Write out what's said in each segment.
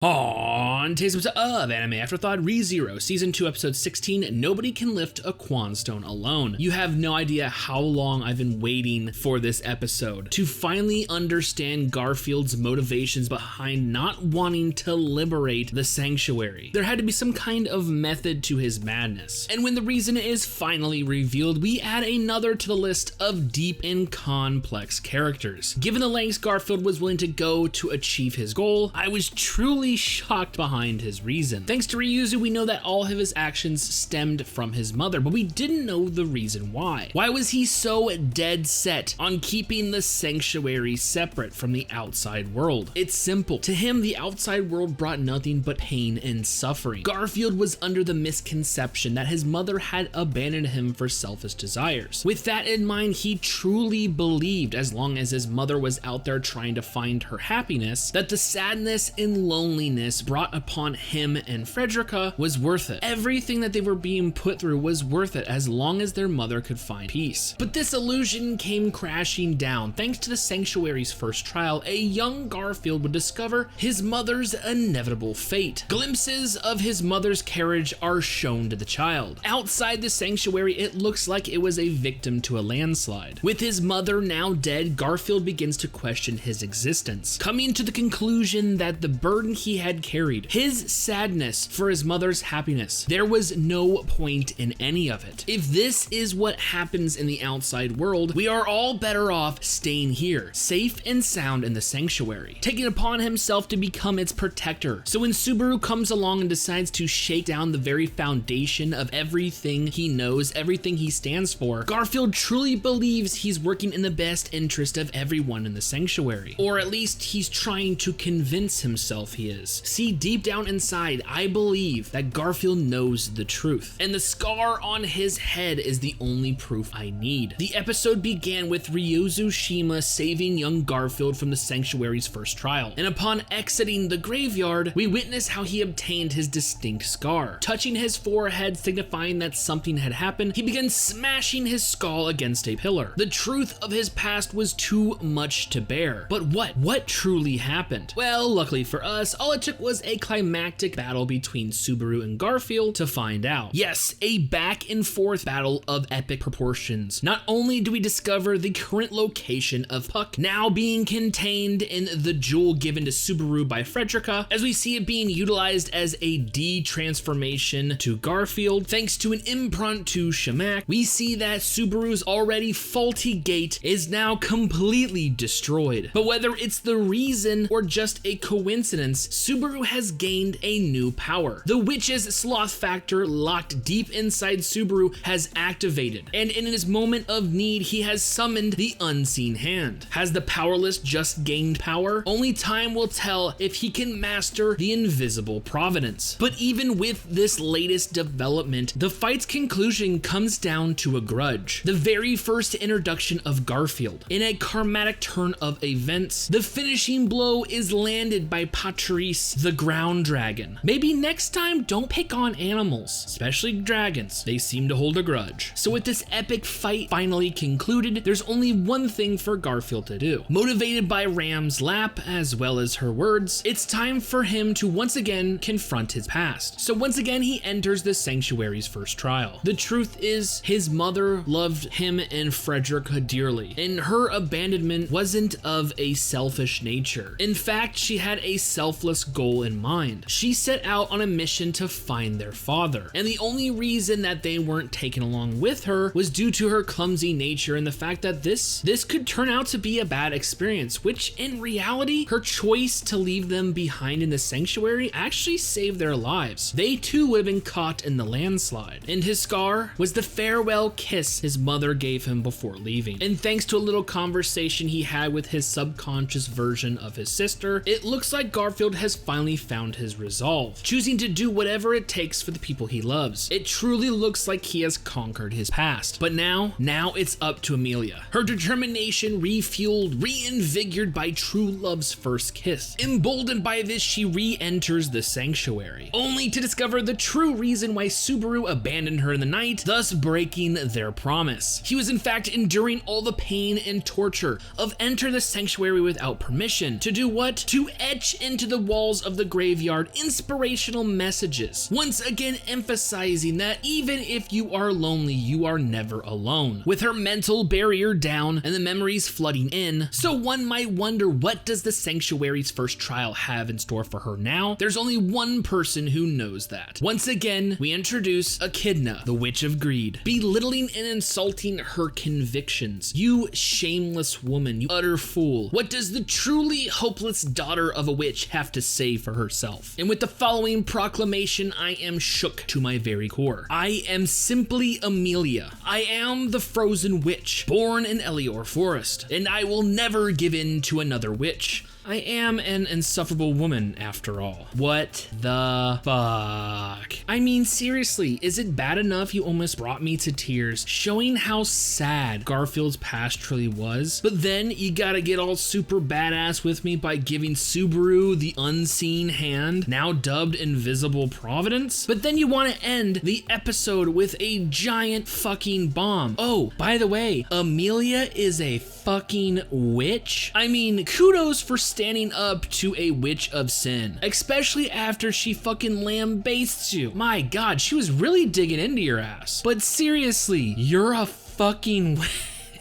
On today's episode of Anime Afterthought, ReZero, Season 2, Episode 16, Nobody Can Lift a Quain Stone Alone. You have no idea how long I've been waiting for this episode to finally understand Garfield's motivations behind not wanting to liberate the sanctuary. There had to be some kind of method to his madness. And when the reason is finally revealed, we add another to the list of deep and complex characters. Given the lengths Garfield was willing to go to achieve his goal, I was truly shocked behind his reason. Thanks to Ryuzu, we know that all of his actions stemmed from his mother, but we didn't know the reason why. Why was he so dead set on keeping the sanctuary separate from the outside world? It's simple. To him, the outside world brought nothing but pain and suffering. Garfield was under the misconception that his mother had abandoned him for selfish desires. With that in mind, he truly believed, as long as his mother was out there trying to find her happiness, that the sadness and loneliness brought upon him and Frederica was worth it. Everything that they were being put through was worth it as long as their mother could find peace. But this illusion came crashing down. Thanks to the sanctuary's first trial, a young Garfield would discover his mother's inevitable fate. Glimpses of his mother's carriage are shown to the child. Outside the sanctuary, it looks like it was a victim to a landslide. With his mother now dead, Garfield begins to question his existence, coming to the conclusion that the burden he had carried, his sadness for his mother's happiness, there was no point in any of it. If this is what happens in the outside world, we are all better off staying here, safe and sound in the sanctuary, taking upon himself to become its protector. So when Subaru comes along and decides to shake down the very foundation of everything he knows, everything he stands for, Garfield truly believes he's working in the best interest of everyone in the sanctuary. Or at least he's trying to convince himself he is. See, deep down inside, I believe that Garfield knows the truth, and the scar on his head is the only proof I need. The episode began with Ryuzu Shima saving young Garfield from the sanctuary's first trial, and upon exiting the graveyard, we witness how he obtained his distinct scar. Touching his forehead, signifying that something had happened, he began smashing his skull against a pillar. The truth of his past was too much to bear. But what truly happened? Well, luckily for us, all it took was a climactic battle between Subaru and Garfield to find out. Yes, a back and forth battle of epic proportions. Not only do we discover the current location of Puck now being contained in the jewel given to Subaru by Frederica, as we see it being utilized as a D-transformation to Garfield, thanks to an imprint to Shamak, we see that Subaru's already faulty gate is now completely destroyed. But whether it's the reason or just a coincidence, Subaru has gained a new power. The witch's sloth factor locked deep inside Subaru has activated, and in his moment of need, he has summoned the unseen hand. Has the powerless just gained power? Only time will tell if he can master the invisible providence. But even with this latest development, the fight's conclusion comes down to a grudge. The very first introduction of Garfield. In a karmatic turn of events, the finishing blow is landed by Patrice, the ground dragon. Maybe next time, don't pick on animals, especially dragons. They seem to hold a grudge. So with this epic fight finally concluded, there's only one thing for Garfield to do. Motivated by Ram's lap, as well as her words, it's time for him to once again confront his past. So once again, he enters the sanctuary's first trial. The truth is, his mother loved him and Frederica dearly, and her abandonment wasn't of a selfish nature. In fact, she had a selfless goal in mind. She set out on a mission to find their father, and the only reason that they weren't taken along with her was due to her clumsy nature and the fact that this could turn out to be a bad experience, which in reality, her choice to leave them behind in the sanctuary actually saved their lives. They too would have been caught in the landslide, and his scar was the farewell kiss his mother gave him before leaving. And thanks to a little conversation he had with his subconscious version of his sister, it looks like Garfield has finally found his resolve, choosing to do whatever it takes for the people he loves. It truly looks like he has conquered his past. But now it's up to Emilia. Her determination refueled, reinvigorated by true love's first kiss. Emboldened by this, she re-enters the sanctuary, only to discover the true reason why Subaru abandoned her in the night, thus breaking their promise. He was in fact enduring all the pain and torture of entering the sanctuary without permission. To do what? To etch into the walls of the grave graveyard inspirational messages, once again emphasizing that even if you are lonely, you are never alone. With her mental barrier down and the memories flooding in, so one might wonder, what does the Sanctuary's first trial have in store for her now? There's only one person who knows that. Once again, we introduce Echidna, the Witch of Greed, belittling and insulting her convictions. You shameless woman, you utter fool. What does the truly hopeless daughter of a witch have to say for herself? And with the following proclamation, I am shook to my very core. I am simply Emilia. I am the frozen witch, born in Elior Forest, and I will never give in to another witch. I am an insufferable woman, after all. What the fuck? I mean, seriously, is it bad enough you almost brought me to tears, showing how sad Garfield's past truly was? But then you gotta get all super badass with me by giving Subaru the unseen hand, now dubbed Invisible Providence? But then you wanna end the episode with a giant fucking bomb. Oh, by the way, Emilia is a fucking witch? I mean, kudos for standing up to a witch of sin, especially after she fucking lambastes you. My god, she was really digging into your ass. But seriously, you're a fucking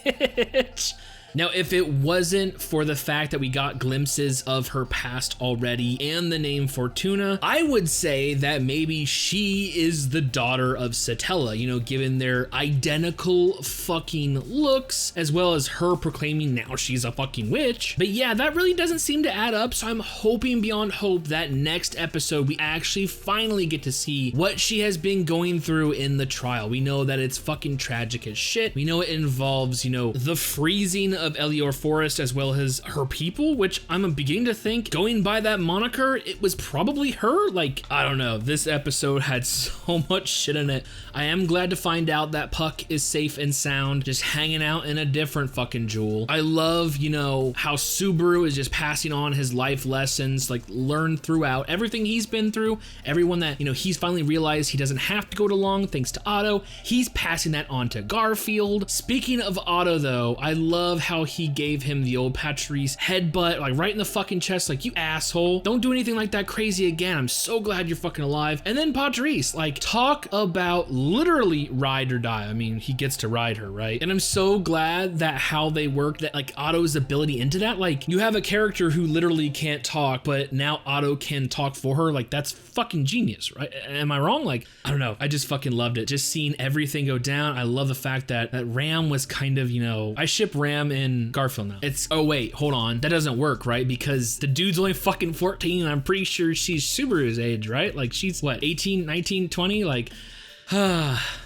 witch. Now, if it wasn't for the fact that we got glimpses of her past already and the name Fortuna, I would say that maybe she is the daughter of Satella, you know, given their identical fucking looks, as well as her proclaiming now she's a fucking witch. But yeah, that really doesn't seem to add up, so I'm hoping beyond hope that next episode we actually finally get to see what she has been going through in the trial. We know that it's fucking tragic as shit. We know it involves, you know, the freezing of Elior Forest as well as her people, which I'm beginning to think, going by that moniker, it was probably her. Like, I don't know, this episode had so much shit in it. I am glad to find out that Puck is safe and sound, just hanging out in a different fucking jewel. I love, you know, how Subaru is just passing on his life lessons, like learned throughout everything he's been through, everyone that, you know, he's finally realized he doesn't have to go it alone thanks to Otto. He's passing that on to Garfield. Speaking of Otto though, I love how he gave him the old Patrice headbutt, like right in the fucking chest, like, you asshole, don't do anything like that crazy again. I'm so glad you're fucking alive. And then Patrice, like, talk about literally ride or die. I mean, he gets to ride her, right? And I'm so glad that how they worked that, like, Otto's ability into that, like, you have a character who literally can't talk, but now Otto can talk for her. Like, that's fucking genius, right? Am I wrong? Like, I don't know. I just fucking loved it. Just seeing everything go down. I love the fact that Ram was kind of, you know, I ship Ram in Garfield now. It's, oh wait, hold on. That doesn't work, right? Because the dude's only fucking 14 and I'm pretty sure she's Subaru's age, right? Like, she's what, 18, 19, 20? Like,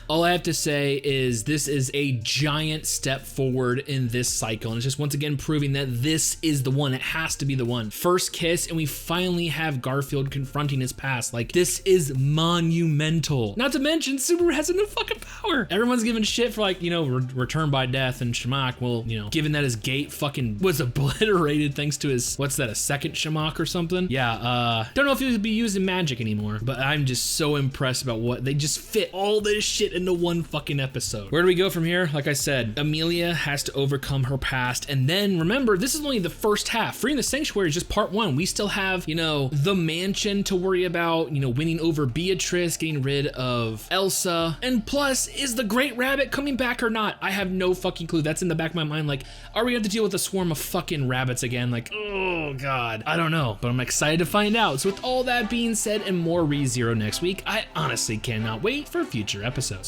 all I have to say is this is a giant step forward in this cycle, and it's just once again proving that this is the one. It has to be the one. First kiss, and we finally have Garfield confronting his past. Like, this is monumental. Not to mention, Subaru has a new fucking power. Everyone's giving shit for, like, you know, return by death, and Shamak, well, you know, given that his gate fucking was obliterated thanks to his, what's that, a second Shamak or something? Yeah, don't know if he would be using magic anymore, but I'm just so impressed about what they just fit all this shit into one fucking episode. Where do we go from here? Like I said, Emilia has to overcome her past, and then remember, this is only the first half. Freeing the Sanctuary is just part one. We still have, you know, the mansion to worry about, you know, winning over Beatrice, getting rid of Elsa, and plus, is the Great Rabbit coming back or not? I have no fucking clue. That's in the back of my mind. Like, are we going to have to deal with a swarm of fucking rabbits again? Like, oh god, I don't know, but I'm excited to find out. So with all that being said and more ReZero next week, I honestly cannot wait for future episodes.